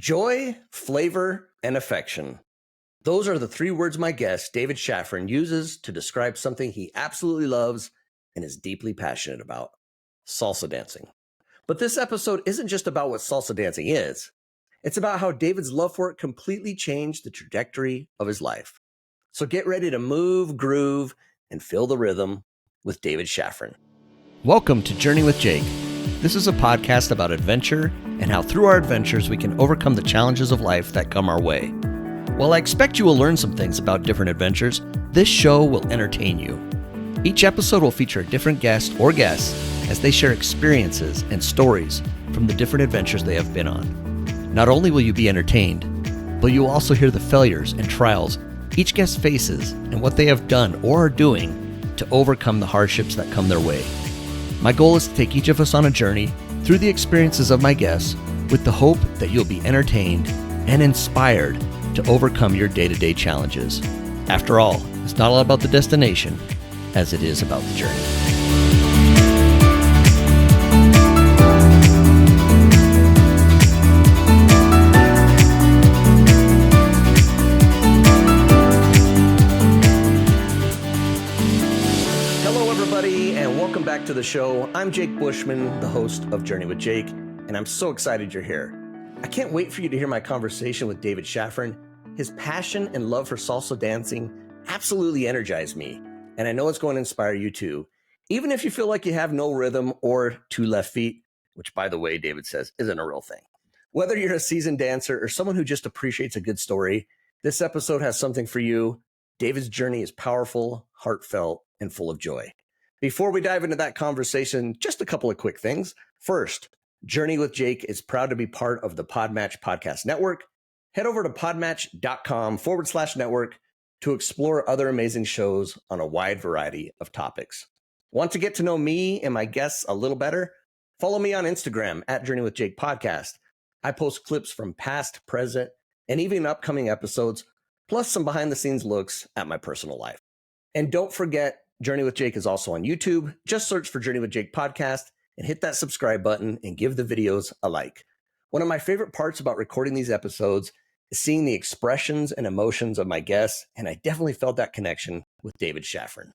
Joy, flavor, and affection. Those are the three words my guest, David Schafran, uses to describe something he absolutely loves and is deeply passionate about: salsa dancing. But this episode isn't just about what salsa dancing is. It's about how David's love for it completely changed the trajectory of his life. So get ready to move, groove, and feel the rhythm with David Schafran. Welcome to Journey with Jake. This is a podcast about adventure and how through our adventures we can overcome the challenges of life that come our way. While I expect you will learn some things about different adventures, this show will entertain you. Each episode will feature a different guest or guests as they share experiences and stories from the different adventures they have been on. Not only will you be entertained, but you will also hear the failures and trials each guest faces and what they have done or are doing to overcome the hardships that come their way. My goal is to take each of us on a journey through the experiences of my guests with the hope that you'll be entertained and inspired to overcome your day-to-day challenges. After all, it's not all about the destination as it is about the journey. Back to the show. I'm Jake Bushman, the host of Journey with Jake, and I'm so excited you're here. I can't wait for you to hear my conversation with David Schafran. His passion and love for salsa dancing absolutely energized me, and I know it's going to inspire you too, even if you feel like you have no rhythm or two left feet, which, by the way, David says isn't a real thing. Whether you're a seasoned dancer or someone who just appreciates a good story, this episode has something for you. David's journey is powerful, heartfelt, and full of joy. Before we dive into that conversation, just a couple of quick things. First, Journey with Jake is proud to be part of the Podmatch Podcast Network. Head over to podmatch.com/network to explore other amazing shows on a wide variety of topics. Want to get to know me and my guests a little better? Follow me on Instagram at Journey with Jake Podcast. I post clips from past, present, and even upcoming episodes, plus some behind the scenes looks at my personal life. And don't forget, Journey with Jake is also on YouTube. Just search for Journey with Jake Podcast and hit that subscribe button and give the videos a like. One of my favorite parts about recording these episodes is seeing the expressions and emotions of my guests, and I definitely felt that connection with David Schafran.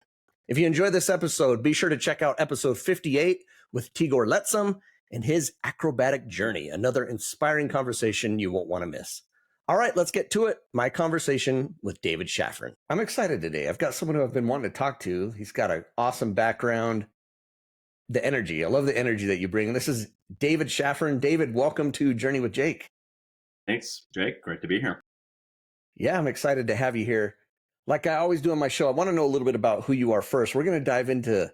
If you enjoyed this episode, be sure to check out episode 58 with Tigor Letsum and his acrobatic journey, another inspiring conversation you won't want to miss. All right, let's get to it. My conversation with David Schafran. I'm excited today. I've got someone who I've been wanting to talk to. He's got an awesome background. The energy. I love the energy that you bring. This is David Schafran. David, welcome to Journey with Jake. Thanks, Jake. Great to be here. Yeah, I'm excited to have you here. Like I always do on my show, I want to know a little bit about who you are first. We're going to dive into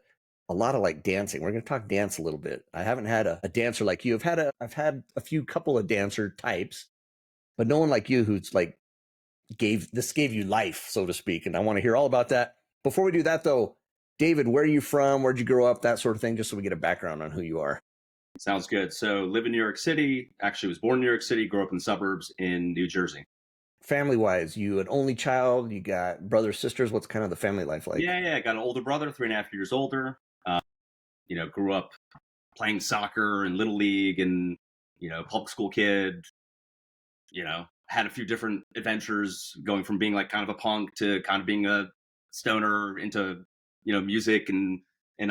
a lot of like dancing. We're going to talk dance a little bit. I haven't had a dancer like you. I've had a few couple of dancer types, but no one like you who's like gave you life, so to speak. And I want to hear all about that. Before we do that though, David, where are you from? Where'd you grow up? That sort of thing, just so we get a background on who you are. Sounds good. So live in New York City, actually was born in New York City, grew up in the suburbs in New Jersey. Family wise, you an only child, you got brothers, sisters. What's kind of the family life like? Yeah. I got an older brother, 3.5 years older. Grew up playing soccer and Little League and, public school kid, had a few different adventures going from being like kind of a punk to kind of being a stoner into, music and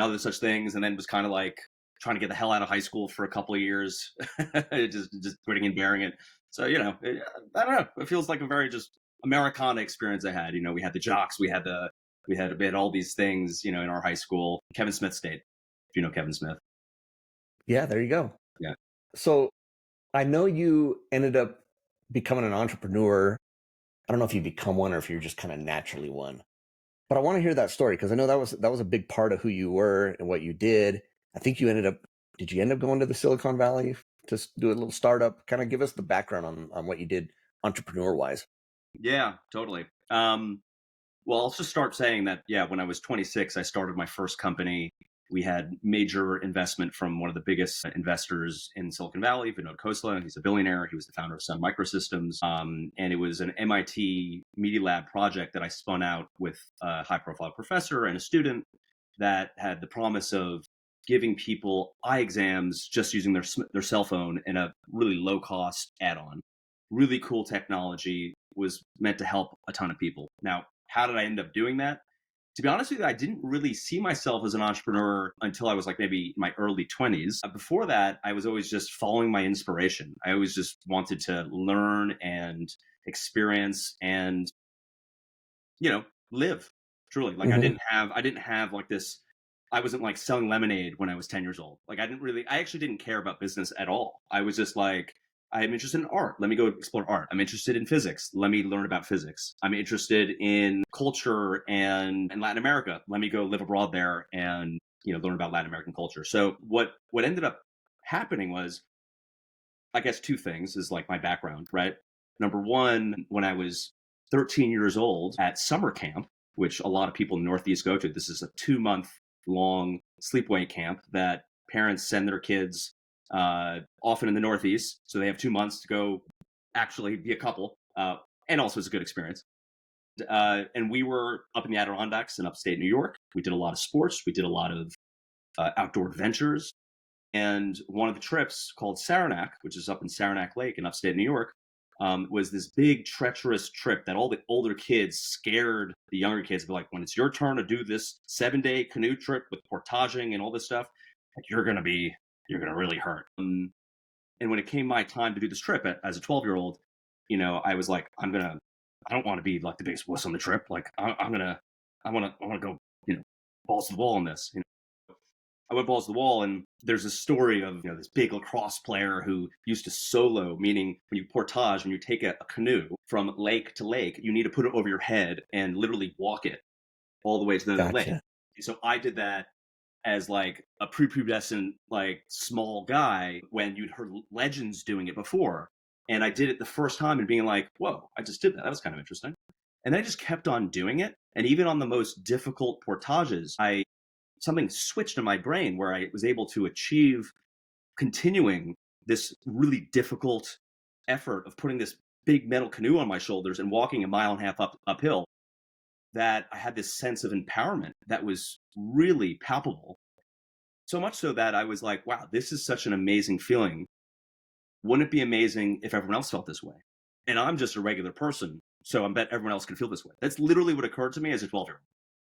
other such things. And then was kind of like trying to get the hell out of high school for a couple of years, just quitting and bearing it. So, I don't know. It feels like a very just Americana experience I had. We had the jocks, we had all these things, in our high school. Kevin Smith State, if you know Kevin Smith. Yeah, there you go. Yeah. So I know you ended up becoming an entrepreneur. I don't know if you become one or if you're just kind of naturally one, but I want to hear that story because I know that was a big part of who you were and what you did. I think did you end up going to the Silicon Valley to do a little startup? Kind of give us the background on what you did entrepreneur wise. Yeah, totally. Well, I'll just start saying that, when I was 26, I started my first company. We had major investment from one of the biggest investors in Silicon Valley, Vinod Khosla. He's a billionaire. He was the founder of Sun Microsystems. And it was an MIT Media Lab project that I spun out with a high-profile professor and a student that had the promise of giving people eye exams just using their cell phone in a really low-cost add-on. really cool technology, was meant to help a ton of people. Now, how did I end up doing that? To be honest with you, I didn't really see myself as an entrepreneur until I was like maybe in my early 20s. Before that, I was always just following my inspiration. I always just wanted to learn and experience and, live truly. Like Hmm. I didn't have like this. I wasn't like selling lemonade when I was 10 years old. Like I actually didn't care about business at all. I was just like, I'm interested in art. Let me go explore art. I'm interested in physics. Let me learn about physics. I'm interested in culture and Latin America. Let me go live abroad there and, learn about Latin American culture. So what ended up happening was, I guess, two things is like my background, right? Number one, when I was 13 years old at summer camp, which a lot of people in the Northeast go to, this is a 2 month long sleepaway camp that parents send their kids, often in the Northeast. So they have 2 months to go actually be a couple. And also it's a good experience. And we were up in the Adirondacks in upstate New York. We did a lot of sports. We did a lot of outdoor adventures. And one of the trips called Saranac, which is up in Saranac Lake in upstate New York, was this big treacherous trip that all the older kids scared the younger kids. Be like, when it's your turn to do this 7-day canoe trip with portaging and all this stuff, like you're gonna really hurt. And when it came my time to do this trip as a 12-year-old, I was like, I don't want to be like the biggest wuss on the trip. Like I want to go, balls to the wall on this. I went balls to the wall, and there's a story of this big lacrosse player who used to solo, meaning when you portage, when you take a canoe from lake to lake, you need to put it over your head and literally walk it all the way to the other lake. Gotcha. So I did that as like a prepubescent, like small guy when you'd heard legends doing it before. And I did it the first time and being like, whoa, I just did that. That was kind of interesting. And then I just kept on doing it. And even on the most difficult portages, something switched in my brain where I was able to achieve continuing this really difficult effort of putting this big metal canoe on my shoulders and walking a mile and a half uphill, that I had this sense of empowerment that was really palpable. So much so that I was like, wow, this is such an amazing feeling. Wouldn't it be amazing if everyone else felt this way? And I'm just a regular person, so I bet everyone else can feel this way. That's literally what occurred to me as a 12-year-old.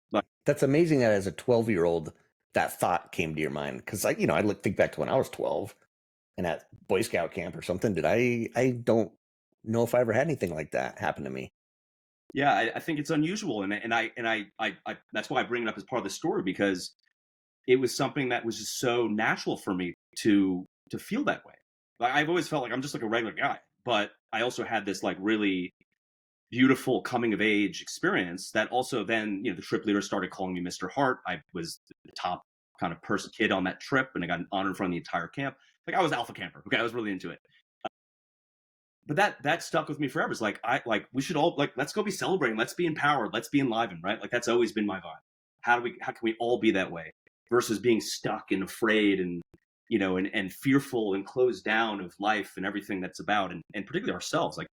Like, That's amazing that as a 12-year-old, that thought came to your mind. Because think back to when I was 12 and at Boy Scout camp or something. I don't know if I ever had anything like that happen to me. yeah, I think it's unusual, and I that's why I bring it up as part of the story, because it was something that was just so natural for me to feel that way. Like, I've always felt like I'm just like a regular guy, but I also had this like really beautiful coming of age experience that also then, the trip leader started calling me Mr. Hart. I was the top kind of person kid on that trip, and I got an honor in front of the entire camp. Like, I was alpha camper. Okay, I was really into it. But that stuck with me forever. It's like, we should all, like, let's go be celebrating. Let's be empowered. Let's be enlivened, right? Like, that's always been my vibe. How can we all be that way versus being stuck and afraid and, and fearful and closed down of life and everything that's about, and particularly ourselves. Like,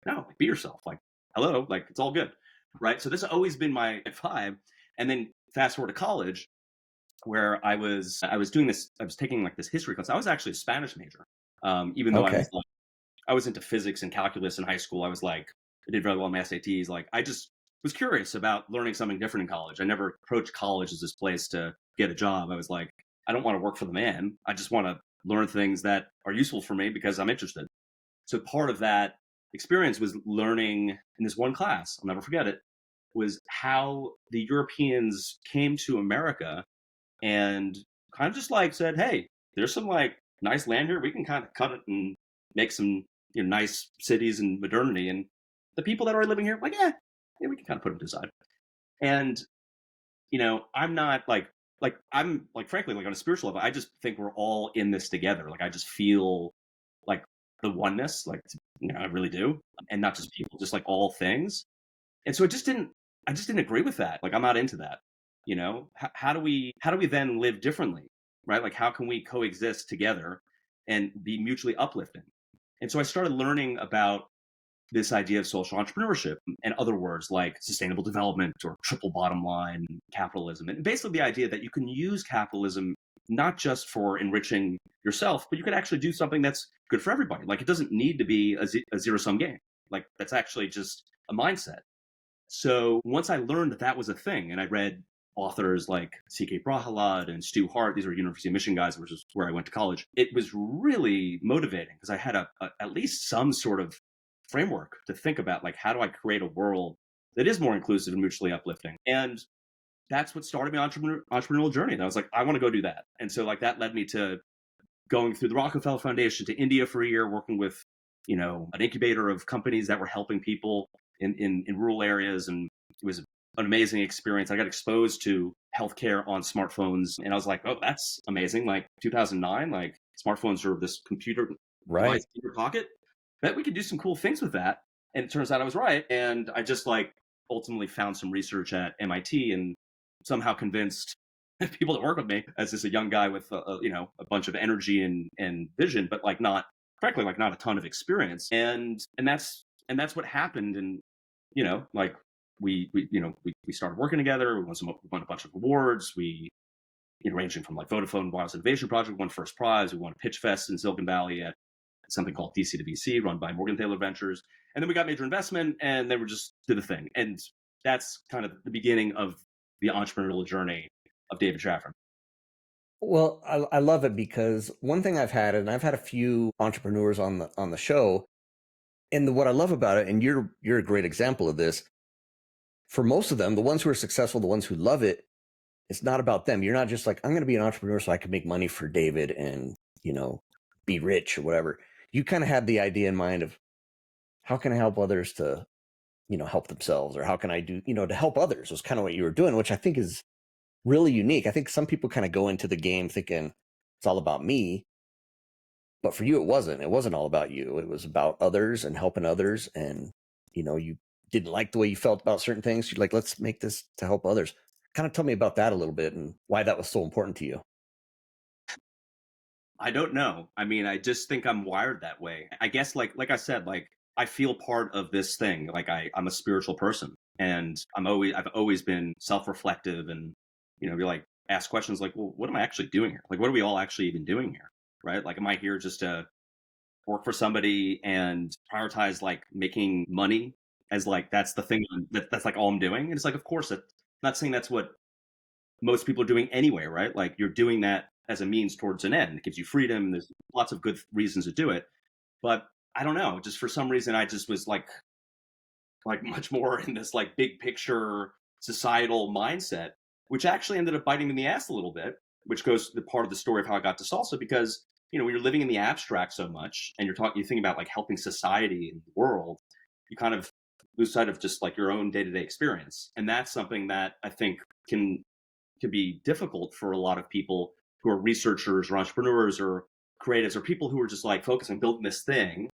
no, like, be yourself. Like, hello, like, it's all good, right? So this has always been my vibe. And then fast forward to college, where I was doing this. I was taking like this history class. I was actually a Spanish major, even though Okay. I was into physics and calculus in high school. I did very well in my SATs. Like, I just was curious about learning something different in college. I never approached college as this place to get a job. I was like, I don't want to work for the man. I just want to learn things that are useful for me because I'm interested. So part of that experience was learning in this one class, I'll never forget it, was how the Europeans came to America and kind of just like said, hey, there's some like nice land here. We can kind of cut it and make some nice cities and modernity. And the people that are living here, like, yeah, we can kind of put them to the side. And I'm not like I'm like, frankly, like, on a spiritual level, I just think we're all in this together. Like, I just feel like the oneness, like, I really do, and not just people, just like all things. And so I just didn't agree with that. Like, I'm not into that. How do we then live differently, right? Like, how can we coexist together and be mutually uplifting? And so I started learning about this idea of social entrepreneurship and other words like sustainable development or triple bottom line capitalism. And basically the idea that you can use capitalism not just for enriching yourself, but you could actually do something that's good for everybody. Like it doesn't need to be a zero sum game. Like that's actually just a mindset. So once I learned that that was a thing, and I read authors like C.K. Prahalad and Stu Hart, these were University of Michigan guys, which is where I went to college, it was really motivating because I had at least some sort of framework to think about, like, how do I create a world that is more inclusive and mutually uplifting? And that's what started my entrepreneurial journey. And I was like, I want to go do that. And so like that led me to going through the Rockefeller Foundation to India for a year, working with, an incubator of companies that were helping people in rural areas. And it was an amazing experience. I got exposed to healthcare on smartphones, and I was like, oh, that's amazing. Like 2009, like smartphones are this computer Right. device in your pocket. Bet we could do some cool things with that. And it turns out I was right. And I just like ultimately found some research at MIT and somehow convinced people that work with me as just a young guy with a bunch of energy and vision, but like not, frankly, like not a ton of experience. And that's what happened. And like we started working together. We won a bunch of awards. We, ranging from like Vodafone Wireless Innovation Project, won first prize. We won a pitch fest in Silicon Valley at something called DC to VC, run by Morgan Taylor Ventures. And then we got major investment, and then we just did the thing. And that's kind of the beginning of the entrepreneurial journey of David Schafran. Well, I love it because one thing I've had, and I've had a few entrepreneurs on the show, and what I love about it, and you're a great example of this. For most of them, the ones who are successful, the ones who love it, it's not about them. You're not just like, I'm going to be an entrepreneur so I can make money for David and, be rich or whatever. You kind of had the idea in mind of how can I help others to, help themselves, or how can I do, to help others was kind of what you were doing, which I think is really unique. I think some people kind of go into the game thinking it's all about me, but for you, it wasn't. It wasn't all about you. It was about others and helping others. And, you didn't like the way you felt about certain things. You're like, let's make this to help others. Kind of tell me about that a little bit and why that was so important to you. I don't know. I mean, I just think I'm wired that way. I guess like I said, like I feel part of this thing. Like I'm a spiritual person, and I've always been self-reflective, and be like ask questions like, well, what am I actually doing here? Like what are we all actually even doing here? Right? Like am I here just to work for somebody and prioritize like making money as like that's the thing that's like all I'm doing? And it's like, of course, I'm not saying that's what most people are doing anyway, right? Like you're doing that as a means towards an end. It gives you freedom. There's lots of good reasons to do it. But I don't know, just for some reason I just was like much more in this like big picture societal mindset, which actually ended up biting me in the ass a little bit, which goes to the part of the story of how I got to salsa because when you're living in the abstract so much and you think about like helping society and the world, you kind of lose sight of just like your own day-to-day experience. And that's something that I think can be difficult for a lot of people who are researchers or entrepreneurs or creatives or people who are just like focused on building this thing,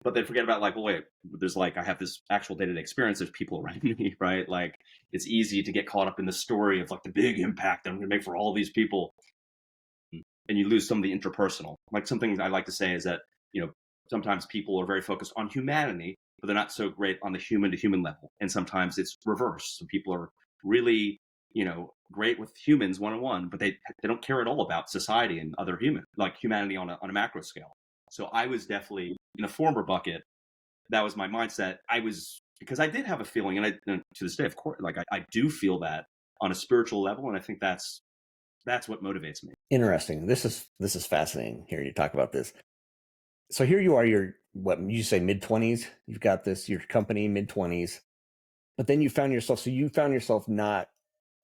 but they forget about like, well, wait, there's like, I have this actual day-to-day experience. There's people around me, right? Like it's easy to get caught up in the story of like the big impact that I'm going to make for all these people. And you lose some of the interpersonal. Like something I like to say is that, sometimes people are very focused on humanity, but they're not so great on the human to human level. And sometimes it's reverse. So people are really great with humans one-on-one, but they don't care at all about society and other like humanity on a macro scale. So I was definitely in the former bucket. That was my mindset. Because I did have a feeling, and to this day, of course, like I do feel that on a spiritual level, and I think that's what motivates me. Interesting. This is fascinating hearing you talk about this. So here you are, you're what you say mid-20s. You've got your company mid-20s, but then you found yourself not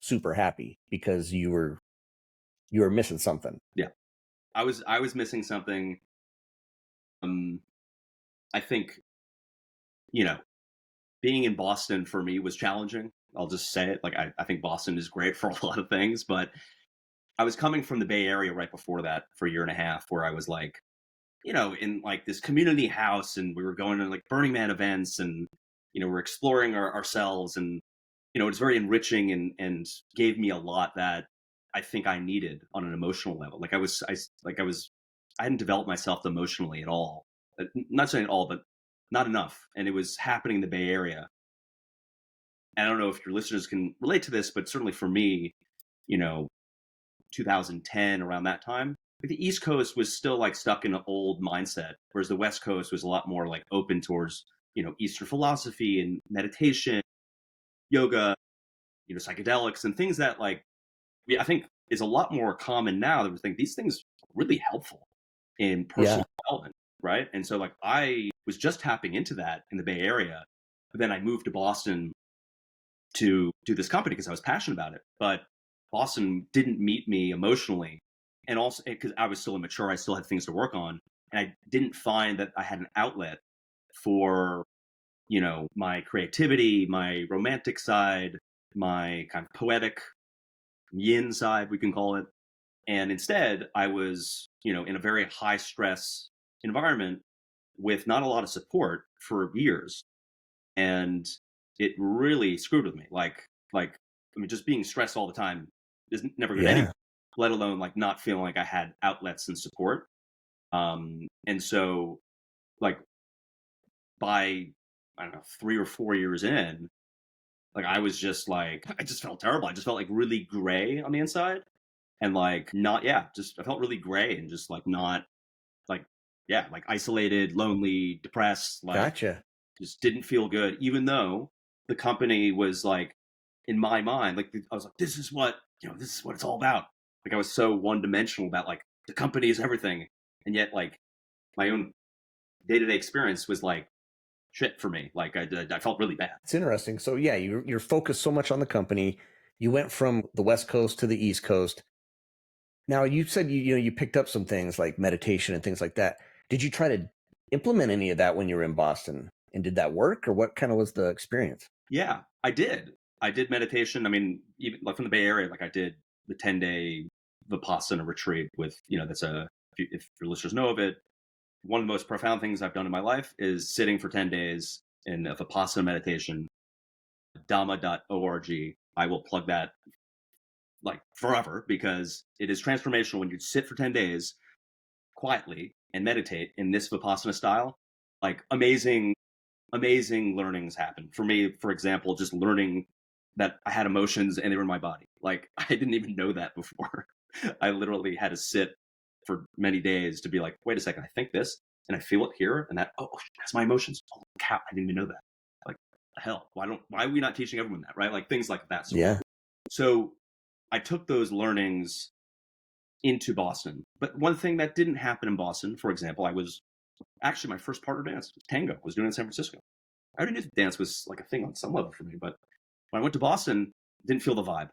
super happy because you were missing something. Yeah, I was missing something. I think being in Boston for me was challenging. I'll just say it. Like I think Boston is great for a lot of things, but I was coming from the Bay Area right before that for a year and a half, where I was like, in like this community house, and we were going to like Burning Man events, and we're exploring ourselves, and it's very enriching and gave me a lot that I think I needed on an emotional level. Like I hadn't developed myself emotionally at all. Not saying at all, but not enough. And it was happening in the Bay Area. And I don't know if your listeners can relate to this, but certainly for me, you know, 2010, around that time. Like the East Coast was still like stuck in an old mindset, whereas the West Coast was a lot more like open towards, Eastern philosophy and meditation, yoga, psychedelics and things that like I think is a lot more common now that we think these things are really helpful in Yeah. personal development, right? And so like I was just tapping into that in the Bay Area, but then I moved to Boston to do this company because I was passionate about it. But Boston didn't meet me emotionally, and also because I was still immature, I still had things to work on, and I didn't find that I had an outlet for my creativity, my romantic side, my kind of poetic yin side, we can call it. And instead, I was, in a very high stress environment with not a lot of support for years. And it really screwed with me. I mean, just being stressed all the time is never good anyway, Yeah. let alone like not feeling like I had outlets and support. And so like by, I don't know, 3 or 4 years in, like I was just like, I just felt terrible. I just felt like really gray on the inside and like not, yeah, just I felt really gray and just like not like, yeah, like isolated, lonely, depressed, like Gotcha. just didn't feel good, even though the company was like, in my mind, like I was like, this is what it's all about. Like I was so one dimensional about like the company is everything. And yet like my own day to day experience was like shit for me. Like I felt really bad. It's interesting. So yeah, you're focused so much on the company. You went from the West Coast to the East Coast. Now you said you picked up some things like meditation and things like that. Did you try to implement any of that when you were in Boston? And did that work, or what kind of was the experience? Yeah, I did. I did meditation. I mean, even like from the Bay Area, like I did the 10-day Vipassana retreat with, that's if your listeners know of it, one of the most profound things I've done in my life is sitting for 10 days in a Vipassana meditation, dhamma.org. I will plug that like forever because it is transformational when you sit for 10 days quietly and meditate in this Vipassana style. Like amazing learnings happen. For me, for example, just learning that I had emotions and they were in my body. Like I didn't even know that before. I literally had to sit for many days to be like, wait a second, I think this and I feel it here and that, oh, that's my emotions. Oh, cow, I didn't even know that. Like the hell, why are we not teaching everyone that, right? Like things like that sort. Yeah. So I took those learnings into Boston. But one thing that didn't happen in Boston, for example, I was actually my first partner dance, tango, was doing in San Francisco. I already knew that dance was like a thing on some level for me, but when I went to Boston, didn't feel the vibe.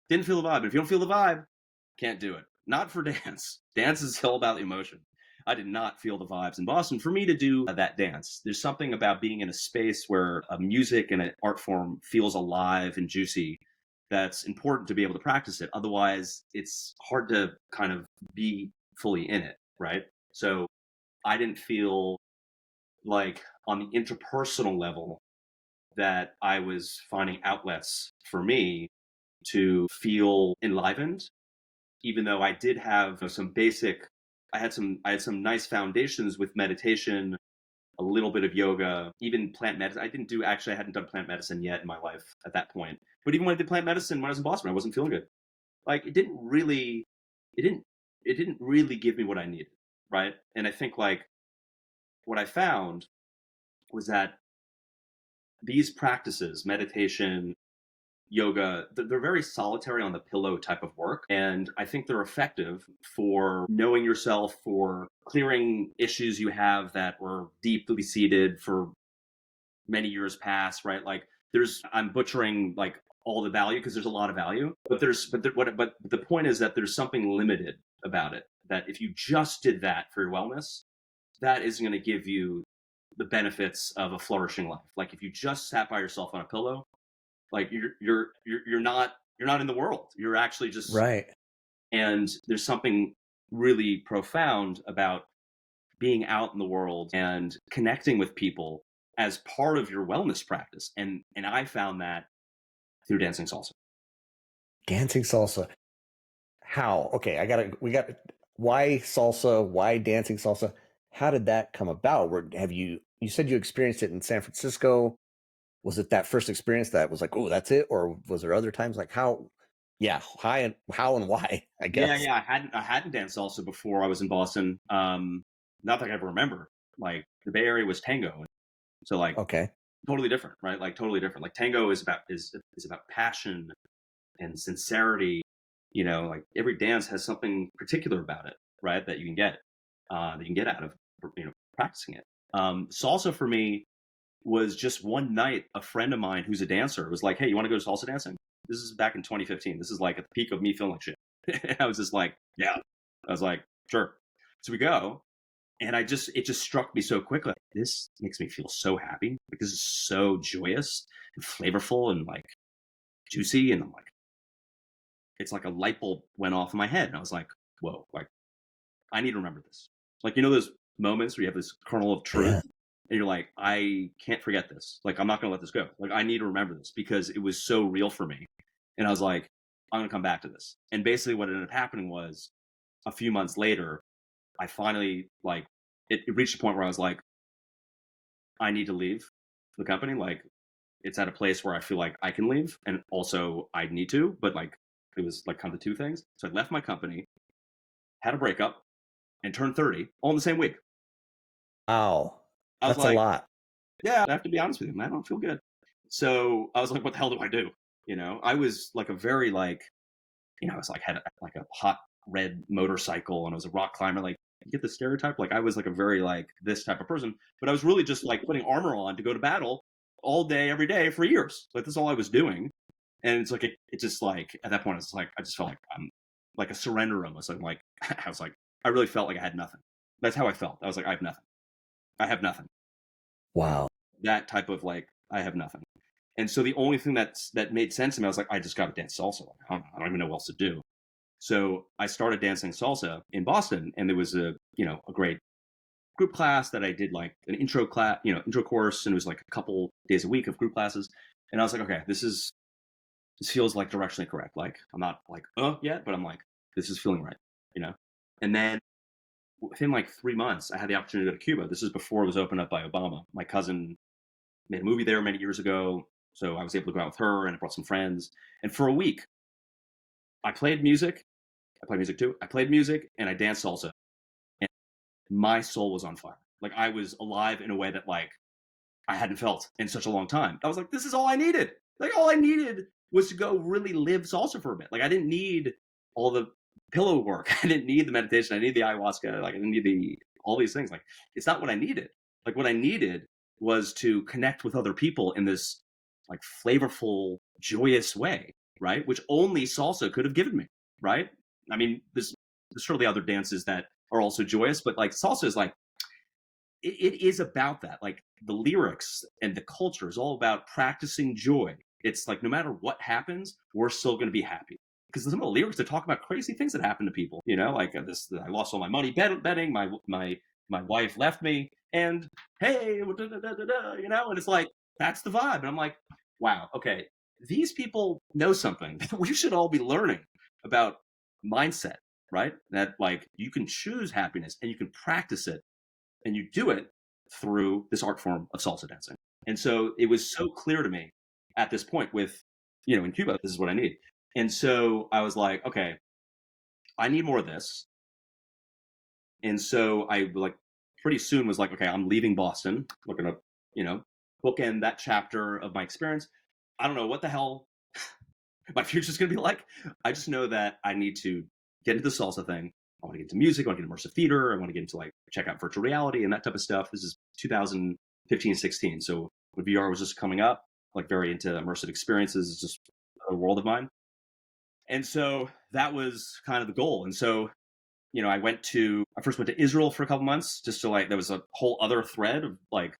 Didn't feel the vibe. If you don't feel the vibe, can't do it. Not for dance. Dance is all about emotion. I did not feel the vibes in Boston. For me to do that dance, there's something about being in a space where a music and an art form feels alive and juicy that's important to be able to practice it. Otherwise, it's hard to kind of be fully in it, right? So I didn't feel like on the interpersonal level that I was finding outlets for me to feel enlivened, even though I did have some basic I had some nice foundations with meditation, a little bit of yoga, even plant medicine. I hadn't done plant medicine yet in my life at that point. But even when I did plant medicine when I was in Boston, I wasn't feeling good. Like it didn't it didn't really give me what I needed, right? And I think like what I found was that these practices, meditation, yoga, they're very solitary on the pillow type of work. And I think they're effective for knowing yourself, for clearing issues you have that were deeply seated for many years past, right? Like I'm butchering like all the value because there's a lot of value, but the point is that there's something limited about it. That if you just did that for your wellness, that isn't going to give you the benefits of a flourishing life. Like if you just sat by yourself on a pillow, like you're not in the world. You're actually just, Right. and there's something really profound about being out in the world and connecting with people as part of your wellness practice. And I found that through dancing salsa. Dancing salsa. How? Okay, we got why salsa, why dancing salsa? How did that come about? You said you experienced it in San Francisco? Was it that first experience that was like, oh, that's it? Or was there other times like how? Yeah, how and why, I Yeah, guess. yeah. I hadn't danced salsa before I was in Boston. Not that I ever remember. Like the Bay Area was tango, so like Okay. totally different, right? Like totally different. Like tango is about passion and sincerity. Like every dance has something particular about it, right? That you can get out of practicing it. Salsa for me was just one night. A friend of mine who's a dancer was like, "Hey, you want to go to salsa dancing?" This is back in 2015. This is like at the peak of me feeling like shit. I was just like, "Yeah." I was like, "Sure." So we go, and it just struck me so quickly. This makes me feel so happy because it's so joyous and flavorful and like juicy, and I'm like, it's like a light bulb went off in my head, and I was like, "Whoa!" Like I need to remember this. Like those moments where you have this kernel of truth, Yeah. and you're like, I can't forget this. Like I'm not gonna let this go. Like I need to remember this because it was so real for me. And I was like, I'm gonna come back to this. And basically, what ended up happening was a few months later, I finally like it reached a point where I was like, I need to leave the company. Like it's at a place where I feel like I can leave, and also I need to. But like it was like kind of the two things. So I left my company, had a breakup, and turned 30 all in the same week. Wow. I was That's a like, lot. yeah, I have to be honest with you, man. I don't feel good. So I was like, what the hell do I do? I was like a very like, I was like had like a hot red motorcycle and I was a rock climber. Like, you get the stereotype. Like I was like a very like this type of person, but I was really just like putting armor on to go to battle all day, every day for years. Like that's all I was doing. And it's like it just like at that point, it's like I just felt like I'm like a surrender almost. I'm like I was like I really felt like I had nothing. That's how I felt. I was like I have nothing. I have nothing. Wow. That type of like I have nothing. And so the only thing that made sense to me, I was like, I just got to dance salsa. Like, I don't even know what else to do. So I started dancing salsa in Boston, and there was a great group class that I did like an intro class, intro course, and it was like a couple days a week of group classes. And I was like, okay, this feels like directionally correct. Like I'm not like yet, but I'm like this is feeling right, you know. And then within like 3 months, I had the opportunity to go to Cuba. This is before it was opened up by Obama. My cousin made a movie there many years ago. So I was able to go out with her and I brought some friends. And for a week, I played music. I played music too. I played music and I danced salsa. And my soul was on fire. Like I was alive in a way that like I hadn't felt in such a long time. I was like, this is all I needed. Like all I needed was to go really live salsa for a bit. Like I didn't need all the pillow work. I didn't need the meditation. I needed the ayahuasca. Like I didn't need all these things. Like it's not what I needed. Like what I needed was to connect with other people in this like flavorful, joyous way, right? Which only salsa could have given me, right? I mean, there's surely other dances that are also joyous, but like salsa is like it is about that. Like the lyrics and the culture is all about practicing joy. It's like no matter what happens, we're still going to be happy. Because some of the lyrics that talk about crazy things that happen to people, like this, I lost all my money betting. My wife left me, and hey, da, da, da, da, da, and it's like that's the vibe. And I'm like, wow, okay, these people know something that we should all be learning about mindset, right? That like you can choose happiness and you can practice it and you do it through this art form of salsa dancing. And so it was so clear to me at this point with, in Cuba, this is what I need. And so I was like, okay, I need more of this. And so I like pretty soon was like, okay, I'm leaving Boston. We're gonna, bookend that chapter of my experience. I don't know what the hell my future's gonna be like. I just know that I need to get into the salsa thing. I want to get into music. I want to get into immersive theater. I want to get into like check out virtual reality and that type of stuff. This is 2015, 16. So when VR was just coming up, like very into immersive experiences, it's just a world of mine. And so that was kind of the goal. And so, I first went to Israel for a couple months just to like, there was a whole other thread of like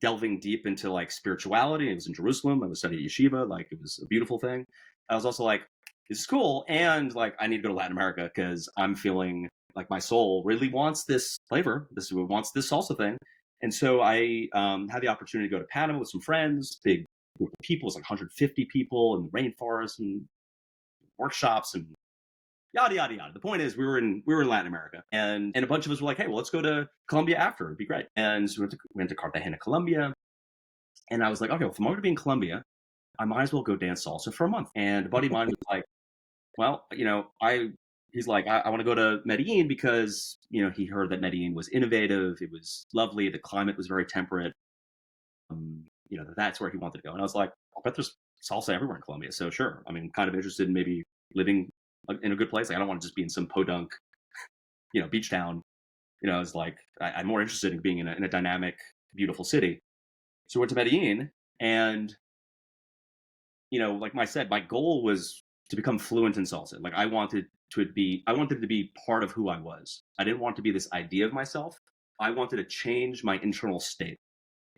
delving deep into like spirituality. It was in Jerusalem. I was studying at yeshiva. Like it was a beautiful thing. I was also like, this is cool. And like, I need to go to Latin America because I'm feeling like my soul really wants this flavor. This wants this salsa thing. And so I had the opportunity to go to Panama with some friends, big group of people. It was like 150 people in the rainforest and workshops and yada yada yada. The point is, we were in Latin America, and a bunch of us were like, hey, well, let's go to Colombia after. It'd be great. And so we went to Cartagena, Colombia, and I was like, okay, well, if I'm going to be in Colombia, I might as well go dance salsa for a month. And a buddy of mine was like, well, he's like, I want to go to Medellin because, he heard that Medellin was innovative. It was lovely. The climate was very temperate. That's where he wanted to go. And I was like, I bet there's salsa everywhere in Colombia. So sure. I mean, kind of interested in maybe living in a good place. Like, I don't want to just be in some podunk, beach town. I was like, I'm more interested in being in a dynamic, beautiful city. So I went to Medellin, and like I said, my goal was to become fluent in salsa. Like, I wanted to be part of who I was. I didn't want to be this idea of myself. I wanted to change my internal state,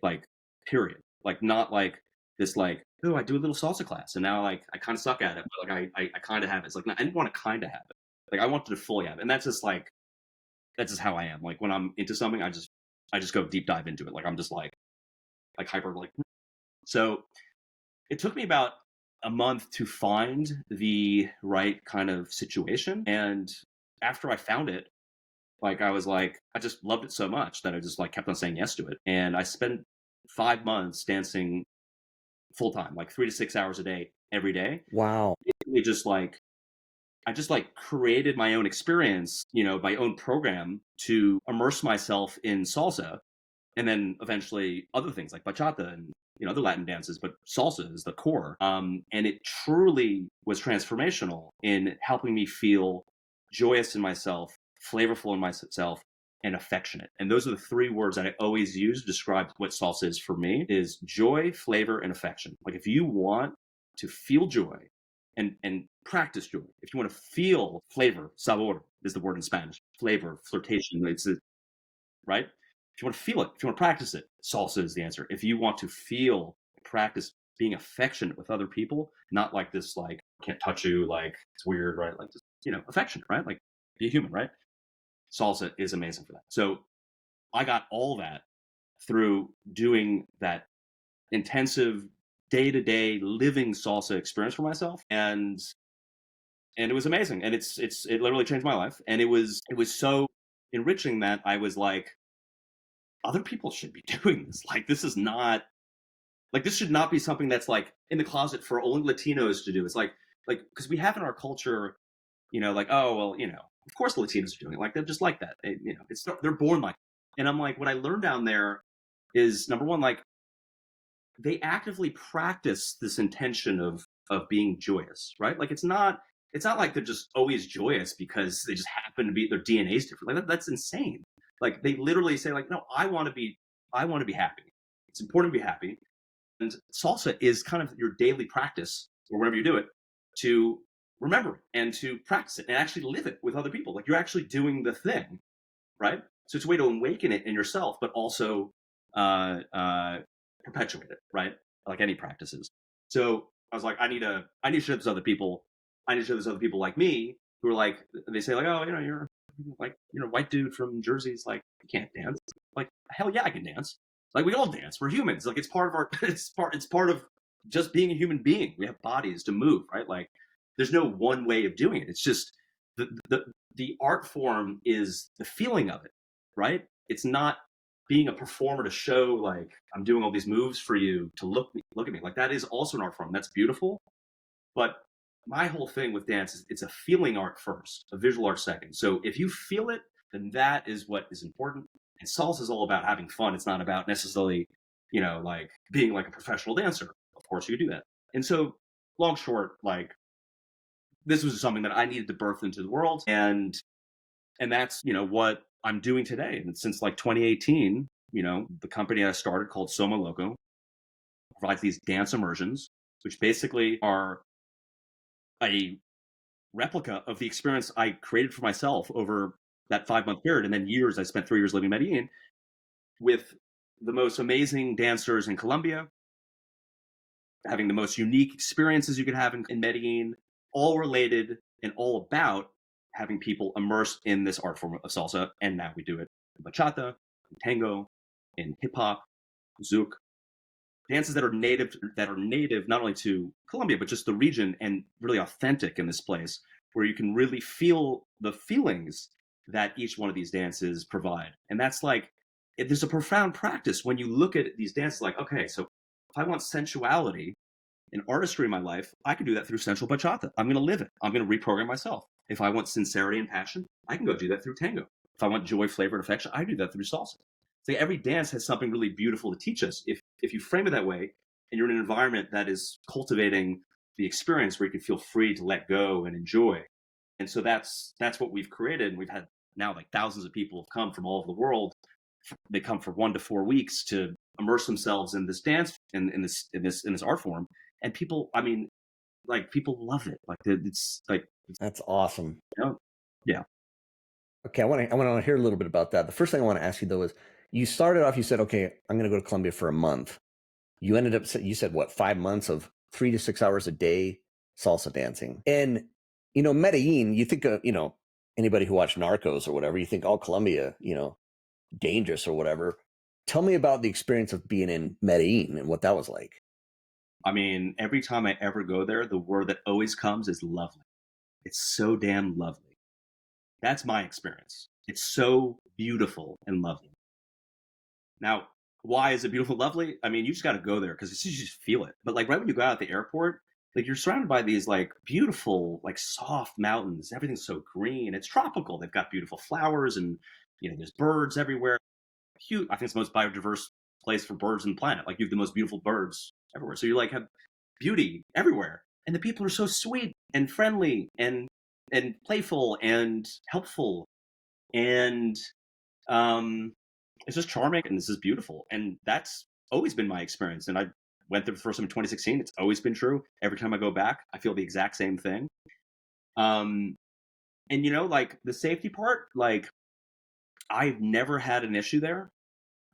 like, period. Like, not like this, like, oh, I do a little salsa class and now, like, I kind of suck at it, but like I kind of have it. It's like, no, I didn't want to kind of have it. Like, I wanted to fully have it, and that's just how I am. Like, when I'm into something, I just go deep dive into it. Like, I'm just like hyper, like. So it took me about a month to find the right kind of situation. And after I found it, like, I was like, I just loved it so much that I just, like, kept on saying yes to it. And I spent 5 months dancing full time, like 3 to 6 hours a day, every day. Wow. Basically just like, I just, like, created my own experience, my own program to immerse myself in salsa, and then eventually other things like bachata and other Latin dances, but salsa is the core. And it truly was transformational in helping me feel joyous in myself, flavorful in myself, and affectionate. And those are the three words that I always use to describe what salsa is for me: is joy, flavor, and affection. Like, if you want to feel joy and practice joy, if you want to feel flavor, sabor is the word in Spanish, flavor, flirtation, right? If you want to feel it, if you want to practice it, salsa is the answer. If you want to feel, practice being affectionate with other people, not like this, like, can't touch you, like, it's weird, right? Like, just, affectionate, right? Like, be a human, right? Salsa is amazing for that. So I got all that through doing that intensive day-to-day living salsa experience for myself. And it was amazing. And it literally changed my life. And it was so enriching that I was like, other people should be doing this. Like, this is not, like, this should not be something that's, like, in the closet for only Latinos to do. It's like, because we have in our culture, like, oh, well, of course the Latinos are doing it. Like, they're just like that. They're born like that. And I'm like, what I learned down there is, number one, like, they actively practice this intention of being joyous, right? Like, it's not like they're just always joyous because they just happen to be, their DNA is different. Like, that's insane. Like, they literally say, like, no, I want to be happy. It's important to be happy. And salsa is kind of your daily practice, or whenever you do it, to remember it and to practice it and actually live it with other people. Like, you're actually doing the thing, right? So it's a way to awaken it in yourself, but also uh, uh, perpetuate it, right? Like any practices. So I was like, I need to show this other people. I need to show this other people like me who are like, they say, like, oh, you're like, white dude from Jersey's like, you can't dance. Like, hell yeah, I can dance. Like, we all dance. We're humans. Like, it's part of our, it's part of just being a human being. We have bodies to move, right? Like, there's no one way of doing it. It's just the art form is the feeling of it, right? It's not being a performer to show, like, I'm doing all these moves for you to look at me. Like, that is also an art form. That's beautiful. But my whole thing with dance is, it's a feeling art first, a visual art second. So if you feel it, then that is what is important. And salsa is all about having fun. It's not about necessarily, like, being like a professional dancer. Of course you do that. And so, long short, like, this was something that I needed to birth into the world. And that's, what I'm doing today. And since, like, 2018, the company I started, called Soma Loco, provides these dance immersions, which basically are a replica of the experience I created for myself over that 5-month period. And then years, I spent 3 years living in Medellin with the most amazing dancers in Colombia, having the most unique experiences you could have in Medellin, all related and all about having people immersed in this art form of salsa. And now we do it in bachata, in tango, in hip hop, zouk, dances that are native not only to Colombia, but just the region, and really authentic in this place, where you can really feel the feelings that each one of these dances provide. And that's like, there's a profound practice when you look at these dances, like, okay, so if I want sensuality, an artistry in my life, I can do that through sensual bachata. I'm going to live it. I'm going to reprogram myself. If I want sincerity and passion, I can go do that through tango. If I want joy, flavor, and affection, I do that through salsa. So every dance has something really beautiful to teach us. If you frame it that way, and you're in an environment that is cultivating the experience where you can feel free to let go and enjoy. And so that's what we've created. And we've had now like thousands of people have come from all over the world. They come for 1 to 4 weeks to immerse themselves in this dance in this art form. And people, I mean, like people love it. Like it's like That's awesome. you know, yeah. Okay, I want to hear a little bit about that. The first thing I want to ask you though is, you started off. You said, okay, I'm going to go to Colombia for a month. You ended up. You said what? 5 months of 3 to 6 hours a day salsa dancing. And Medellin. You think anybody who watched Narcos or whatever. You think, oh, Colombia, dangerous or whatever. Tell me about the experience of being in Medellin and what that was like. I mean, every time I ever go there, the word that always comes is lovely. It's so damn lovely. That's my experience. It's so beautiful and lovely. Now, why is it beautiful and lovely? I mean, you just got to go there because you just feel it. But like right when you go out at the airport, like you're surrounded by these like beautiful, like soft mountains. Everything's so green. It's tropical. They've got beautiful flowers and there's birds everywhere. Huge. I think it's the most biodiverse place for birds on the planet. Like you have the most beautiful birds everywhere. So you like have beauty everywhere. And the people are so sweet and friendly and playful and helpful. And it's just charming and this is beautiful. And that's always been my experience. And I went there the first time in 2016. It's always been true. Every time I go back, I feel the exact same thing. And like the safety part, like I've never had an issue there,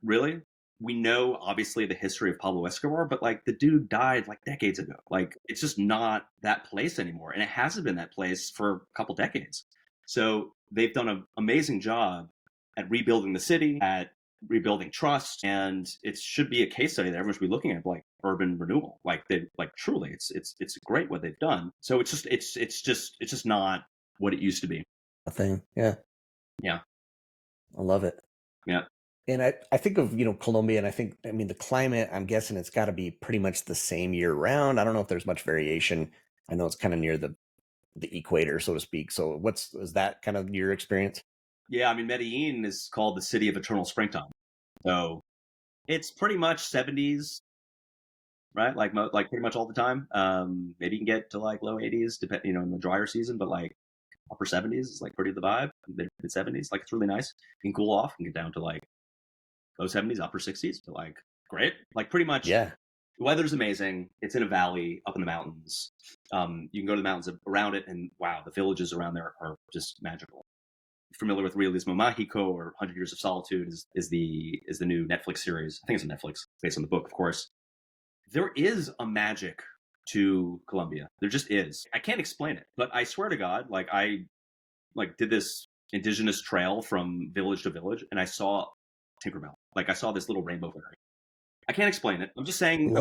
really. We know obviously the history of Pablo Escobar, but like the dude died like decades ago. Like it's just not that place anymore. And it hasn't been that place for a couple decades. So they've done an amazing job at rebuilding the city, at rebuilding trust, and it should be a case study that everyone should be looking at, like urban renewal. Like they like truly, it's great what they've done. So it's just not what it used to be. A thing, yeah, Yeah, I love it. yeah. And I think of Colombia, and I mean the climate. I'm guessing it's got to be pretty much the same year round. I don't know if there's much variation. I know it's kind of near the equator, so to speak. So is that kind of your experience? Yeah, I mean, Medellin is called the city of eternal springtime. So it's pretty much 70s, right? Like pretty much all the time. Maybe you can get to like low 80s, in the drier season, but like upper 70s is like pretty the vibe. Mid 70s, like it's really nice. You can cool off and get down to like low 70s, upper 60s, but like great. Like pretty much, Yeah. the weather's amazing. It's in a valley up in the mountains. You can go to the mountains around it, and wow, the villages around there are just magical. Familiar with Realismo Mágico or 100 Years of Solitude is the new Netflix series. I think it's on Netflix, based on the book, of course. There is a magic to Colombia. There just is. I can't explain it, but I swear to God, like I did this indigenous trail from village to village, and I saw Tinkerbell. Like I saw this little rainbow fairy. I can't explain it. I'm just saying.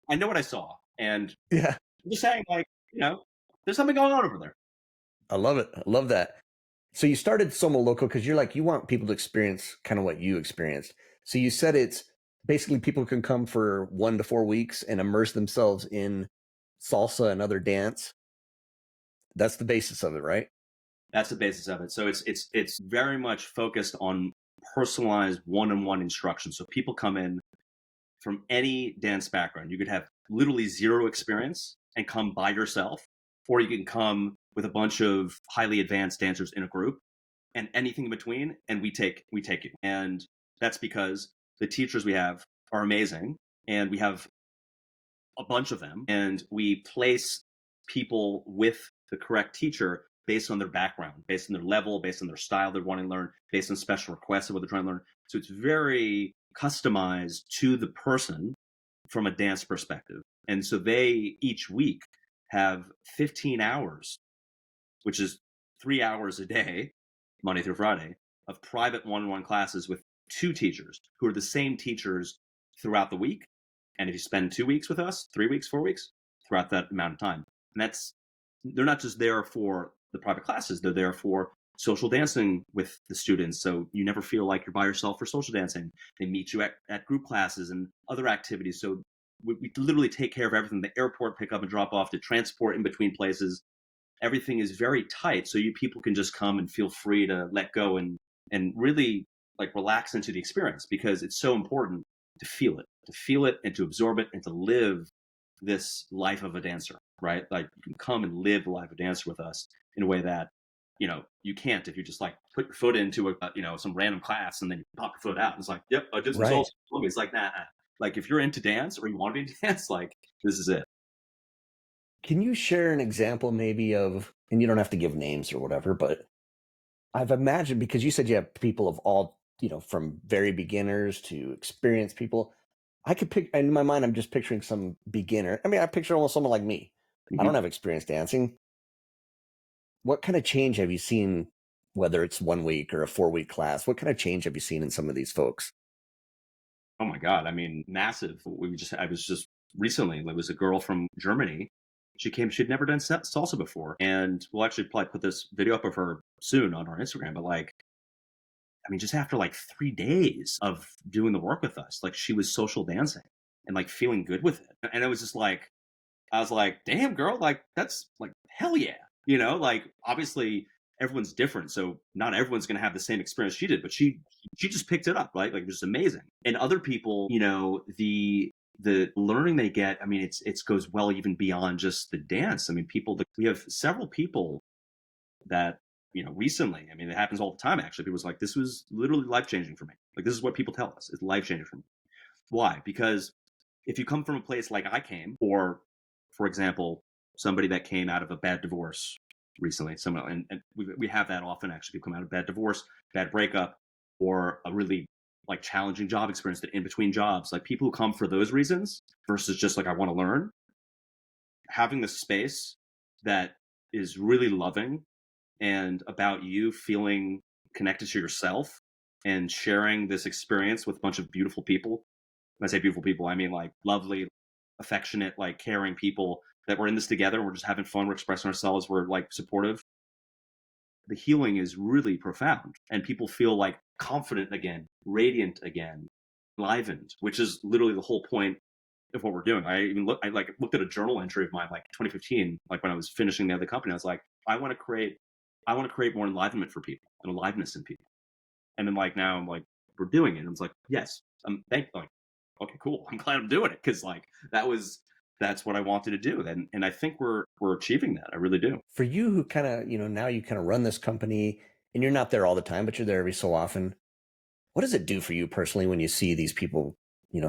I know what I saw, and Yeah, I'm just saying, like there's something going on over there. I love it. I love that. So you started Somo Loco because you're like, you want people to experience kind of what you experienced. So you said it's basically people can come for 1 to 4 weeks and immerse themselves in salsa and other dance. That's the basis of it, right? That's the basis of it. So it's very much focused on personalized one-on-one instruction. So people come in from any dance background. You could have literally zero experience and come by yourself, or you can come with a bunch of highly advanced dancers in a group, and anything in between. And we take you. And that's because the teachers we have are amazing, and we have a bunch of them, and we place people with the correct teacher based on their background, based on their level, based on their style they're wanting to learn, based on special requests of what they're trying to learn. So it's very customized to the person from a dance perspective. And so they each week have 15 hours, which is 3 hours a day, Monday through Friday, of private one-on-one classes with 2 teachers who are the same teachers throughout the week. And if you spend 2 weeks with us, 3 weeks, 4 weeks, throughout that amount of time, and they're not just there for the private classes, they're there for social dancing with the students. So you never feel like you're by yourself for social dancing. They meet you at group classes and other activities. So we literally take care of everything. The airport, pick up and drop off, to transport in between places. Everything is very tight, so you people can just come and feel free to let go and really like relax into the experience, because it's so important to feel it and to absorb it and to live this life of a dancer, right? Like you can come and live the life of a dancer with us in a way that you can't if you just like put your foot into some random class and then you pop your foot out and it's like, yep, I did some Right. salsa. It's like that. Like if you're into dance or you want to be into dance, like this is it. Can you share an example maybe of, and you don't have to give names or whatever, but I've imagined, because you said you have people of all, from very beginners to experienced people. I could pick, in my mind, I'm just picturing some beginner. I mean, I picture almost someone like me. I Mm-hmm. don't have experience dancing. What kind of change have you seen, whether it's 1 week or a 4 week class? What kind of change have you seen in some of these folks? Oh my God. I mean, massive. I was just recently, there was a girl from Germany. She came, she'd never done salsa before. And we'll actually probably put this video up of her soon on our Instagram. But like, I mean, just after like 3 days of doing the work with us, like she was social dancing and like feeling good with it. And it was just like, I was like, damn girl, like that's like, hell yeah. Like obviously everyone's different. So not everyone's going to have the same experience she did, but she just picked it up, right? Like it was amazing. And other people, the learning they get, I mean, it goes well even beyond just the dance. I mean, we have several people that, recently, I mean, it happens all the time. Actually, people's like, this was literally life-changing for me. Like, this is what people tell us. It's life-changing for me. Why? Because if you come from a place like I came, or for example, somebody that came out of a bad divorce recently, and we have that often. Actually, people come out of bad divorce, bad breakup, or a really like challenging job experience, that in between jobs, like people who come for those reasons versus just like I want to learn, having the space that is really loving and about you feeling connected to yourself and sharing this experience with a bunch of beautiful people. When I say beautiful people, I mean like lovely, affectionate, like caring people that we're in this together. We're just having fun. We're expressing ourselves. We're like supportive. The healing is really profound, and people feel like confident again, radiant again, enlivened, which is literally the whole point of what we're doing. I like looked at a journal entry of mine, like 2015, like when I was finishing the other company. I was like, I want to create more enlivenment for people and aliveness in people. And then like now I'm like, we're doing it. And I was like, yes, like, okay, cool. I'm glad I'm doing it, because like that's what I wanted to do. And I think we're achieving that. I really do. For you, who kind of, now you kind of run this company, and you're not there all the time, but you're there every so often. What does it do for you personally when you see these people,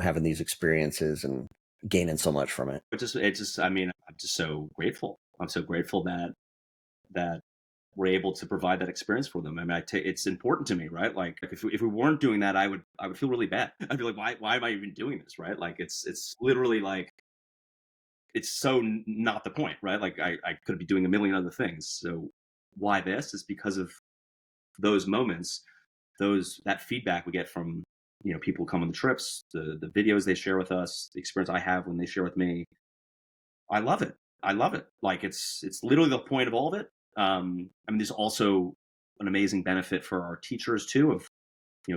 having these experiences and gaining so much from it? I mean, I'm just so grateful. I'm so grateful that we're able to provide that experience for them. I mean, it's important to me, right? Like if we weren't doing that, I would feel really bad. I'd be like, why am I even doing this, right? Like it's literally like, it's so not the point, right? Like I could be doing a million other things. So why this is because of those moments, that feedback we get from people who come on the trips, the videos they share with us, the experience I have when they share with me. I love it. I love it. Like it's literally the point of all of it. I mean, there's also an amazing benefit for our teachers too, of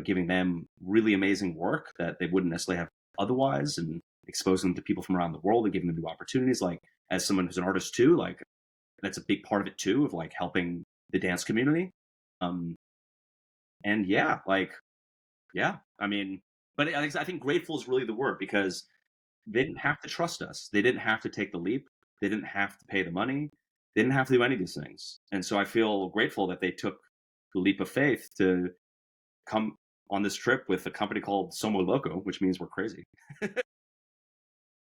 giving them really amazing work that they wouldn't necessarily have otherwise, and exposing them to people from around the world and giving them new opportunities. Like as someone who's an artist too, like that's a big part of it too, of like helping the dance community. Um, and yeah, like yeah, I mean, but I think grateful is really the word, because they didn't have to trust us. They didn't have to take the leap. They didn't have to pay the money. They didn't have to do any of these things. And so I feel grateful that they took the leap of faith to come on this trip with a company called Somo Loco, which means we're crazy.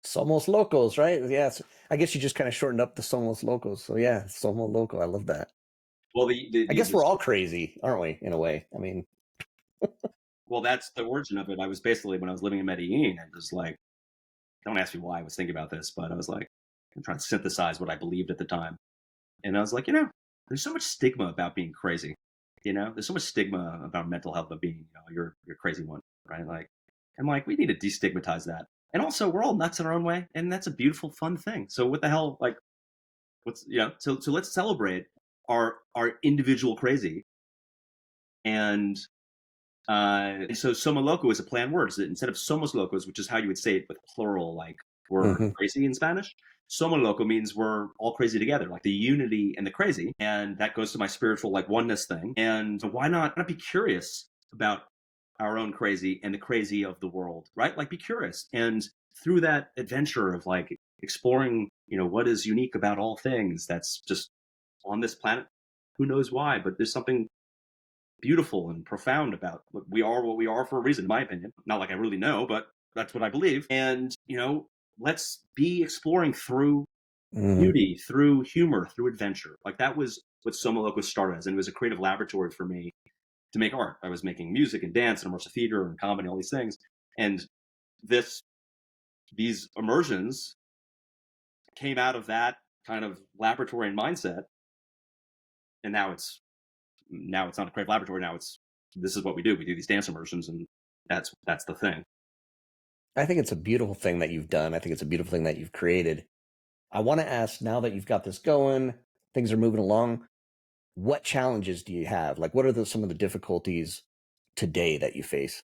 Somos Locos, right? Yes. I guess you just kind of shortened up the Somos Locos. So yeah, Somo Loco. I love that. Well, I guess we're all crazy, aren't we? In a way. I mean, well, that's the origin of it. I was basically, when I was living in Medellín, and was like, don't ask me why I was thinking about this, but I was like, I'm trying to synthesize what I believed at the time. And I was like, there's so much stigma about being crazy. There's so much stigma about mental health, of being, you're crazy one, right? Like, I'm like, we need to destigmatize that. And also, we're all nuts in our own way, and that's a beautiful, fun thing. So what the hell, like, so let's celebrate our individual crazy. And so Soma Loco is a planned word. So instead of Somos Locos, which is how you would say it with plural, like We're Hmm. crazy in Spanish. Somos loco means we're all crazy together, like the unity and the crazy. And that goes to my spiritual like oneness thing. And why not be curious about our own crazy and the crazy of the world, right? Like be curious. And through that adventure of like exploring, what is unique about all things that's just on this planet, who knows why, but there's something beautiful and profound about what we are for a reason, in my opinion. Not like I really know, but that's what I believe. And, let's be exploring through Hmm. beauty, through humor, through adventure. Like that was what Soma Loco started as. And it was a creative laboratory for me to make art. I was making music and dance and immersive theater and comedy, all these things. And this these immersions came out of that kind of laboratory and mindset. And now it's not a creative laboratory. Now it's this is what we do. We do these dance immersions, and that's the thing. I think it's a beautiful thing that you've done. I think it's a beautiful thing that you've created. I want to ask, now that you've got this going, things are moving along, what challenges do you have? Like, what are some of the difficulties today that you face?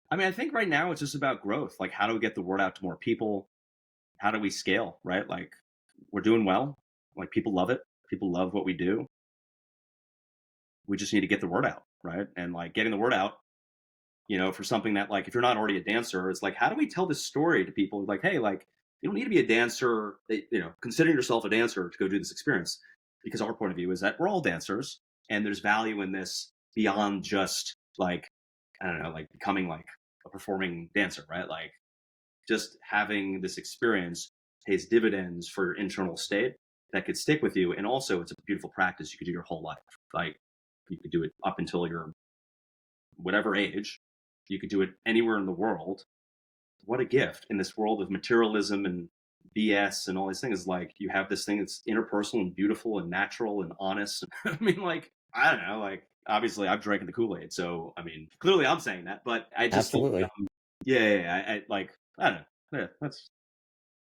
I mean, I think right now it's just about growth. Like, how do we get the word out to more people? How do we scale? Right? Like, we're doing well. Like, people love it. People love what we do. We just need to get the word out, right? And like getting the word out, for something that like if you're not already a dancer, it's like how do we tell this story to people? Like, hey, like you don't need to be a dancer. Considering yourself a dancer to go do this experience, because our point of view is that we're all dancers, and there's value in this beyond just like I don't know, like becoming like a performing dancer, right? Like just having this experience pays dividends for your internal state that could stick with you, and also it's a beautiful practice you could do your whole life. Like you could do it up until you're whatever age. You could do it anywhere in the world. What a gift in this world of materialism and BS and all these things. Like you have this thing that's interpersonal and beautiful and natural and honest. I mean, like, I don't know, like obviously I've drank the Kool-Aid. So, I mean, clearly I'm saying that, but I just think, Absolutely. yeah, I like, I don't know. Yeah,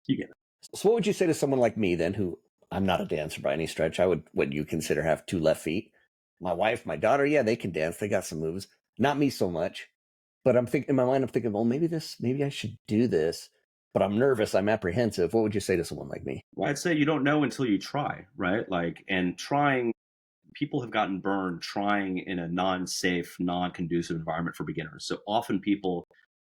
you get it. So, what would you say to someone like me then, who I'm not a dancer by any stretch? I would, what you consider, have two left feet. My wife, my daughter, yeah, they can dance. They got some moves. Not me so much. But I'm thinking in my mind, I'm thinking, well, maybe I should do this. But I'm nervous. I'm apprehensive. What would you say to someone like me? Well, I'd say you don't know until you try, right? Like, and trying people have gotten burned trying in a non-safe, non-conducive environment for beginners. So often people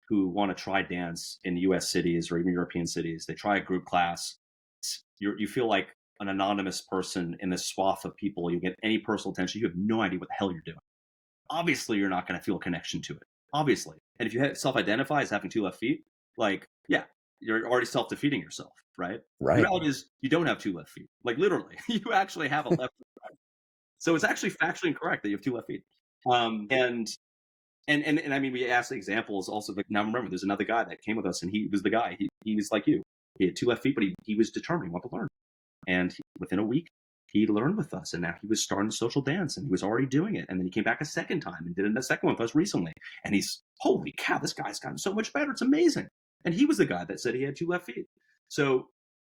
who want to try dance in US cities or even European cities, they try a group class. You feel like an anonymous person in this swath of people. You get any personal attention. You have no idea what the hell you're doing. Obviously, you're not going to feel a connection to it. Obviously. And if you self-identify as having two left feet, like, yeah, you're already self-defeating yourself, right? The Right. reality is you don't have two left feet. Like literally, you actually have a left. So it's actually factually incorrect that you have two left feet. And I mean, we asked examples also. Like now, remember, there's another guy that came with us, and he was the guy. He was like you. He had two left feet, but he was determined he wanted to learn. And within a week, he learned with us, and now he was starting social dance, and he was already doing it. And then he came back a second time and did a second one with us recently. And he's holy cow, this guy's gotten so much better. It's amazing. And he was the guy that said he had two left feet. So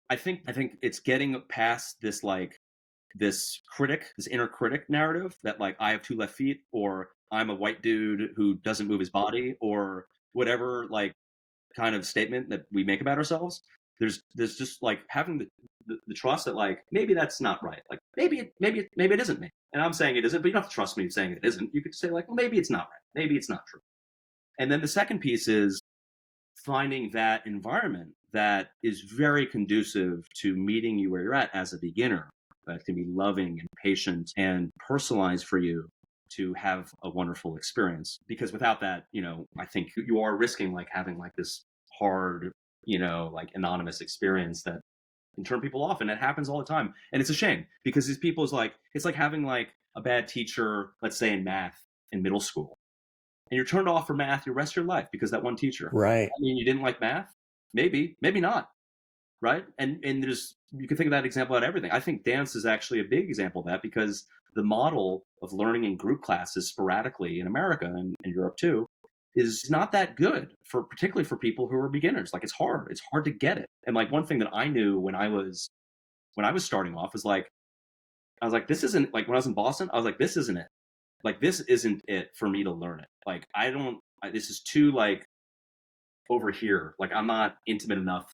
I think it's getting past this like this inner critic narrative that like I have two left feet or I'm a white dude who doesn't move his body or whatever like kind of statement that we make about ourselves. There's just like having the trust that like maybe that's not right. Like maybe it isn't me. And I'm saying it isn't, but you don't have to trust me saying it isn't. You could say like, well, maybe it's not right. Maybe it's not true. And then the second piece is finding that environment that is very conducive to meeting you where you're at as a beginner, that can be loving and patient and personalized for you to have a wonderful experience. Because without that, I think you are risking like having like this hard, like anonymous experience that can turn people off. And that happens all the time. And it's a shame because these people is like, it's like having like a bad teacher, let's say in math in middle school and you're turned off for math your rest of your life because that one teacher. Right. I mean, you didn't like math? Maybe not, right? And there's you can think of that example out of everything. I think dance is actually a big example of that because the model of learning in group classes sporadically in America and in Europe too is not that good for particularly for people who are beginners. Like it's hard. It's hard to get it. And like one thing that I knew when I was starting off was like I was like, this isn't like when I was in Boston, I was like, this isn't it. Like this isn't it for me to learn it. Like I don't. This is too like over here. Like I'm not intimate enough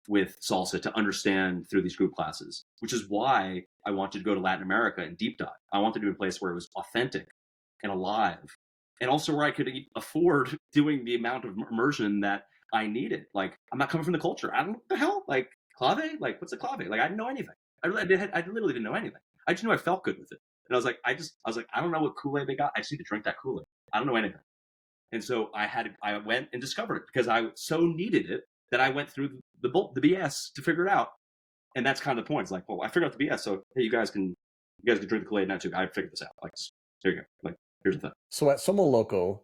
with salsa to understand through these group classes, which is why I wanted to go to Latin America and deep dive. I wanted to be a place where it was authentic and alive, and also where I could afford doing the amount of immersion that I needed. Like I'm not coming from the culture. I don't know what the hell. Like clave? Like what's a clave? Like I didn't know anything. I literally didn't know anything. I just knew I felt good with it. And I was like, I don't know what Kool-Aid they got. I just need to drink that Kool-Aid. I don't know anything. And so I went and discovered it because I so needed it that I went through the BS to figure it out. And that's kind of the point. It's like, well, I figured out the BS, so hey, you guys can drink the Kool-Aid now too. I figured this out. Like, there you go. Like, here's the thing. So at Somo Loco,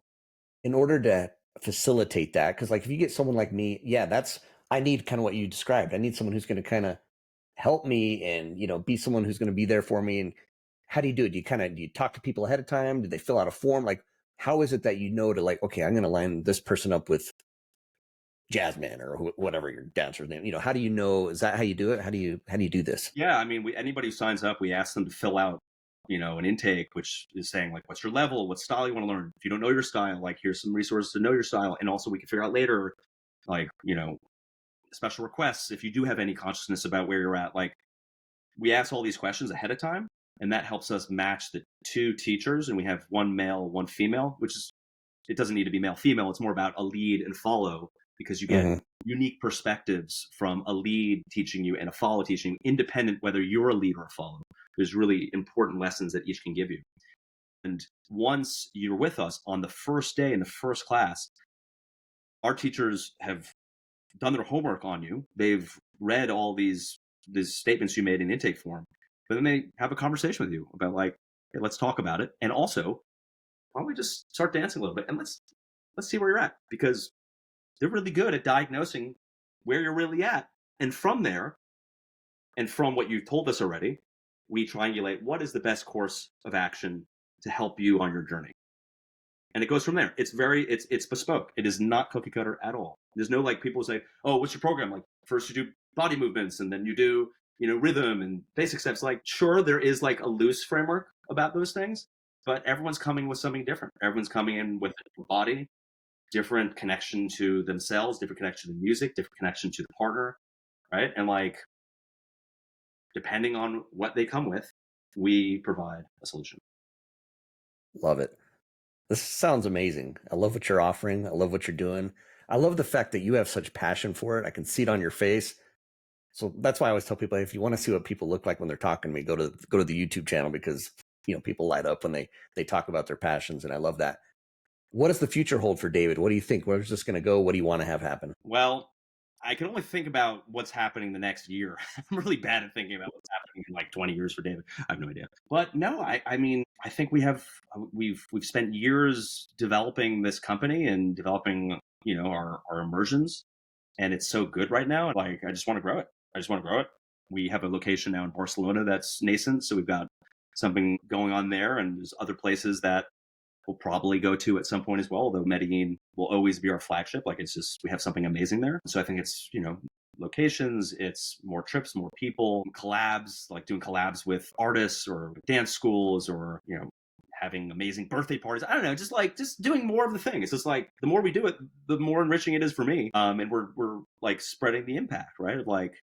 in order to facilitate that, because like if you get someone like me, yeah, I need kind of what you described. I need someone who's going to kind of help me and be someone who's going to be there for me. And how do you do it? Do you talk to people ahead of time? Do they fill out a form? Like, how is it that to like, okay, I'm going to line this person up with Jasmine or whatever your dancer's name? How do you know? Is that how you do it? How do you do this? Yeah, I mean, anybody who signs up, we ask them to fill out, an intake, which is saying like, what's your level, what style you want to learn. If you don't know your style, like here's some resources to know your style, and also we can figure out later, like special requests if you do have any consciousness about where you're at. Like we ask all these questions ahead of time, and that helps us match the two teachers, and we have one male, one female, which is it doesn't need to be male female. It's more about a lead and follow because you get unique perspectives from a lead teaching you and a follow teaching, independent whether you're a lead or a follow. There's really important lessons that each can give you. And once you're with us on the first day in the first class, our teachers have done their homework on you. They've read all these statements you made in intake form, but then they have a conversation with you about like, hey, let's talk about it. And also, why don't we just start dancing a little bit and let's see where you're at, because they're really good at diagnosing where you're really at. And from there, and from what you've told us already, we triangulate what is the best course of action to help you on your journey. And it goes from there. It's bespoke. It is not cookie cutter at all. There's no like people say, oh, what's your program? Like first you do body movements and then you do, rhythm and basic steps. Like sure, there is like a loose framework about those things, but everyone's coming with something different. Everyone's coming in with a body, different connection to themselves, different connection to music, different connection to the partner, right? And like, depending on what they come with, we provide a solution. Love it. This sounds amazing. I love what you're offering. I love what you're doing. I love the fact that you have such passion for it. I can see it on your face. So that's why I always tell people, if you want to see what people look like when they're talking to me, go to the YouTube channel, because people light up when they talk about their passions, and I love that. What does the future hold for David? What do you think? Where's this going to go? What do you want to have happen? Well, I can only think about what's happening the next year. I'm really bad at thinking about what's happening in like 20 years for David. I have no idea. But no, I mean, I think we've spent years developing this company and developing, our immersions, and it's so good right now. Like, I just want to grow it. We have a location now in Barcelona that's nascent, so we've got something going on there, and there's other places that we'll probably go to at some point as well, although Medellín will always be our flagship. Like it's just, we have something amazing there. So I think it's, locations, it's more trips, more people, collabs, like doing collabs with artists or dance schools or, having amazing birthday parties. I don't know, just doing more of the thing. It's just like, the more we do it, the more enriching it is for me. And we're like spreading the impact, right? Like,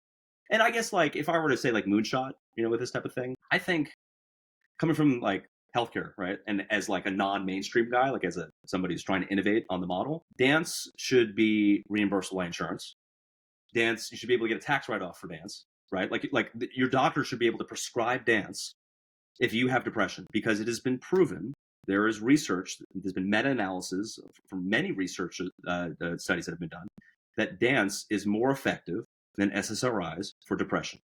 and I guess like, if I were to say like moonshot, with this type of thing, I think coming from like healthcare, right? And as like a non-mainstream guy, like as somebody who's trying to innovate on the model, dance should be reimbursable by insurance. Dance, you should be able to get a tax write-off for dance, right? Like your doctor should be able to prescribe dance if you have depression, because it has been proven. There is research, there's been meta-analysis from many research studies that have been done, that dance is more effective than SSRIs for depression.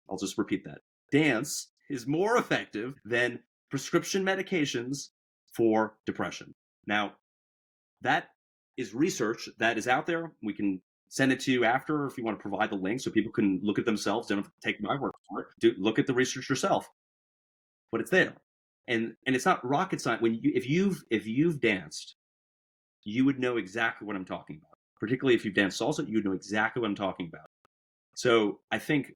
I'll just repeat that. Dance is more effective than prescription medications for depression. Now, that is research that is out there. We can send it to you after if you want to provide the link so people can look at themselves. Don't have to take my word for it. Look at the research yourself. But it's there. And it's not rocket science. If you've danced, you would know exactly what I'm talking about. Particularly if you've danced salsa, you would know exactly what I'm talking about. So I think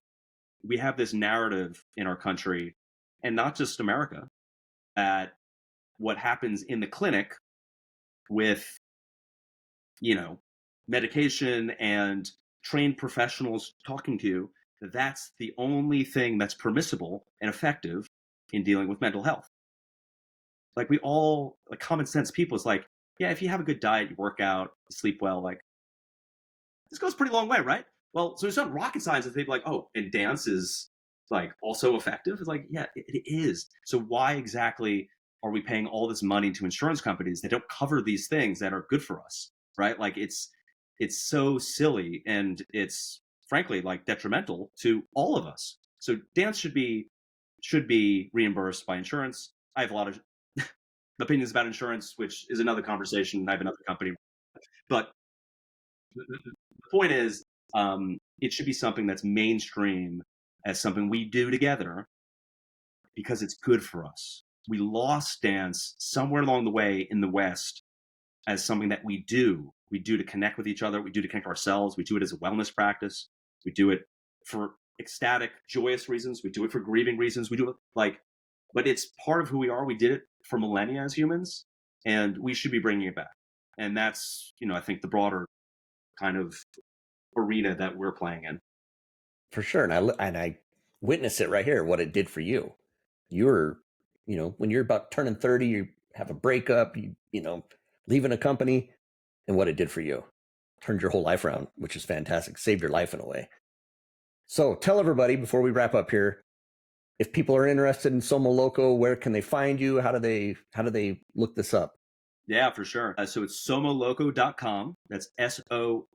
we have this narrative in our country, and not just America, that what happens in the clinic with, medication and trained professionals talking to you, that's the only thing that's permissible and effective in dealing with mental health. Like, we all, like, common sense people is like, yeah, if you have a good diet, you work out, you sleep well, like, this goes a pretty long way, right? Well, so it's not rocket science to think like, oh, and dance is like also effective. It's like, yeah, it is. So why exactly are we paying all this money to insurance companies that don't cover these things that are good for us, right? Like, it's so silly, and it's frankly like detrimental to all of us. So dance should be reimbursed by insurance. I have a lot of opinions about insurance, which is another conversation. I have another company, but the point is, it should be something that's mainstream as something we do together because it's good for us. We lost dance somewhere along the way in the West as something that we do. We do to connect with each other. We do to connect ourselves. We do it as a wellness practice. We do it for ecstatic, joyous reasons. We do it for grieving reasons. We do it like, but it's part of who we are. We did it for millennia as humans, and we should be bringing it back. And that's, I think the broader kind of arena that we're playing in. For sure. And I witness it right here, what it did for you. You're, when you're about turning 30, you have a breakup, leaving a company, and what it did for you. Turned your whole life around, which is fantastic. Saved your life in a way. So tell everybody before we wrap up here, if people are interested in Somo Loco, where can they find you? How do they look this up? Yeah, for sure. So it's somoloco.com. That's SOMOLOCO.com.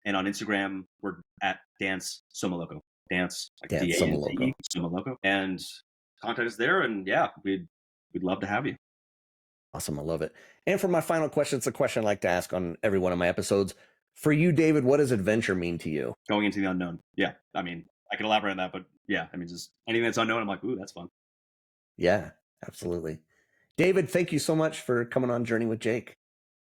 And on Instagram, we're at Dance Somoloco. Dance, like Dance DANCE, Somoloco. And contact us there. And yeah, we'd love to have you. Awesome. I love it. And for my final question, it's a question I like to ask on every one of my episodes. For you, David, what does adventure mean to you? Going into the unknown. Yeah. I mean, I can elaborate on that, but yeah, I mean, just anything that's unknown, I'm like, ooh, that's fun. Yeah, absolutely. David, thank you so much for coming on Journey with Jake.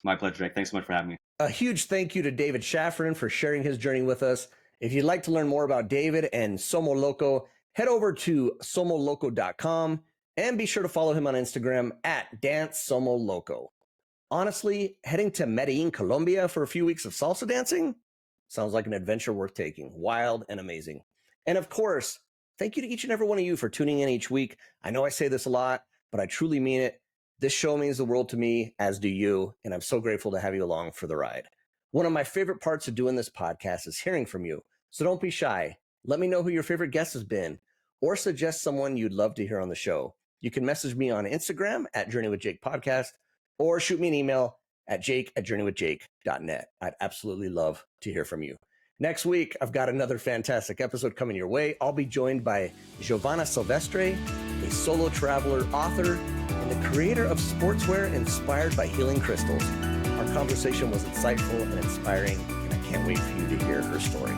My pleasure, Jake. Thanks so much for having me. A huge thank you to David Schafran for sharing his journey with us. If you'd like to learn more about David and Somo Loco, head over to somoloco.com and be sure to follow him on Instagram at DanceSomoLoco. Honestly, heading to Medellín, Colombia for a few weeks of salsa dancing sounds like an adventure worth taking. Wild and amazing. And of course, thank you to each and every one of you for tuning in each week. I know I say this a lot, but I truly mean it. This show means the world to me, as do you, and I'm so grateful to have you along for the ride. One of my favorite parts of doing this podcast is hearing from you, so don't be shy. Let me know who your favorite guest has been, or suggest someone you'd love to hear on the show. You can message me on Instagram at Journey with Jake Podcast, or shoot me an email at jake@journeywithjake.net. I'd absolutely love to hear from you. Next week, I've got another fantastic episode coming your way. I'll be joined by Giovanna Silvestre, a solo traveler, author, and the creator of sportswear inspired by healing crystals. Our conversation was insightful and inspiring, and I can't wait for you to hear her story.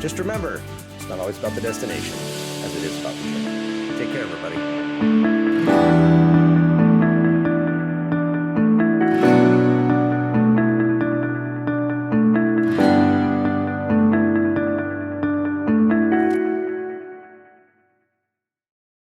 Just remember, it's not always about the destination, as it is about the journey. Take care, everybody.